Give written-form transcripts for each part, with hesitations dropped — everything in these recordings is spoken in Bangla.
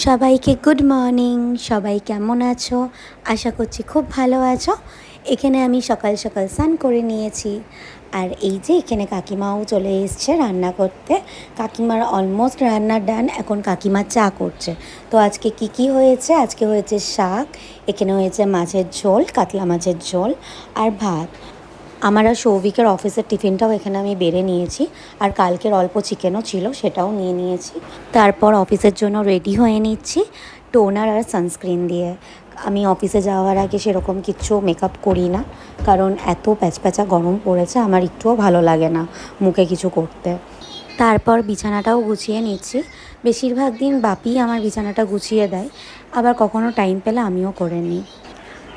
সবাইকে গুড মর্নিং। সবাই কেমন আছো? আশা করছি খুব ভালো আছো। এখানে আমি সকাল সকাল স্নান করে নিয়েছি, আর এই যে এখানে কাকিমাও চলে এসছে রান্না করতে। কাকিমার অলমোস্ট রান্না ডান, এখন কাকিমা চা করছে। তো আজকে কি হয়েছে? আজকে হয়েছে শাক, এখানে হয়েছে মাছের ঝোল, কাতলা মাছের ঝোল আর ভাত। আমার আর সৌভিকের অফিসের টিফিনটাও এখানে আমি বেড়ে নিয়েছি, আর কালকের অল্প চিকেনও ছিল, সেটাও নিয়ে নিয়েছি। তারপর অফিসের জন্য রেডি হয়ে নিচ্ছি টোনার আর সানস্ক্রিন দিয়ে। আমি অফিসে যাওয়ার আগে সেরকম কিছু মেকআপ করি না, কারণ এত প্যাচপ্যাচা গরম পড়েছে, আমার একটুও ভালো লাগে না মুখে কিছু করতে। তারপর বিছানাটাও গুছিয়ে নিচ্ছি। বেশিরভাগ দিন বাপি আমার বিছানাটা গুছিয়ে দেয়, আবার কখনো টাইম পেলে আমিও করে নিই।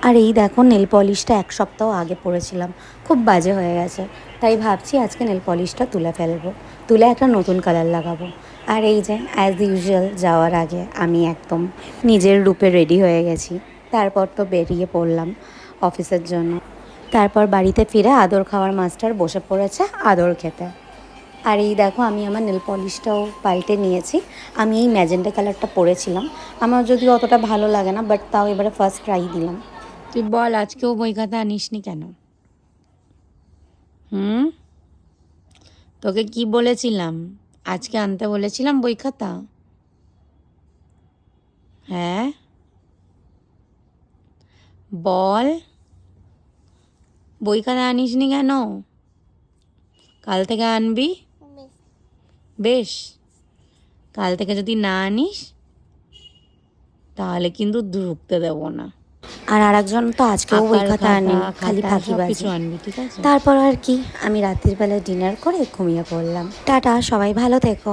আর এই দেখো, নেল পলিশটা এক সপ্তাহ আগে পরেছিলাম, খুব বাজে হয়ে গেছে। তাই ভাবছি আজকে নেল পলিশটা তুলে ফেলবো, তুলে একটা নতুন কালার লাগাবো। আর এই যে অ্যাজ ইউজুয়াল যাওয়ার আগে আমি একদম নিজের রূপে রেডি হয়ে গেছি। তারপর তো বেরিয়ে পড়লাম অফিসের জন্য। তারপর বাড়িতে ফিরে আদর খাওয়ার মাস্টার বসে পড়েছে আদর খেতে। আর এই দেখো, আমি আমার নেল পলিশটাও পাল্টে নিয়েছি। আমি এই ম্যাজেন্টা কালারটা পরেছিলাম, আমার যদিও অতটা ভালো লাগে না, বাট তাও এবারে ফার্স্ট ট্রাই দিলাম। তুই বল, আজকেও বই খাতা আনিসনি কেন? তোকে কি বলেছিলাম? আজকে আনতে বলেছিলাম বই খাতা? হ্যাঁ বল, বই খাতা আনিসনি কেন? কাল থেকে আনবি। বেশ, কাল থেকে যদি না আনিস তাহলে কিন্তু ঢুকতে দেবো না। আর আরেকজন তো আজকেও বই খাতা আনেনি, খালি ফাঁকিবাজি আনবি, ঠিক আছে? তারপর আর কি, আমি রাত্রির বেলায় ডিনার করে ঘুমিয়ে পড়লাম। টাটা, সবাই ভালো থেকো।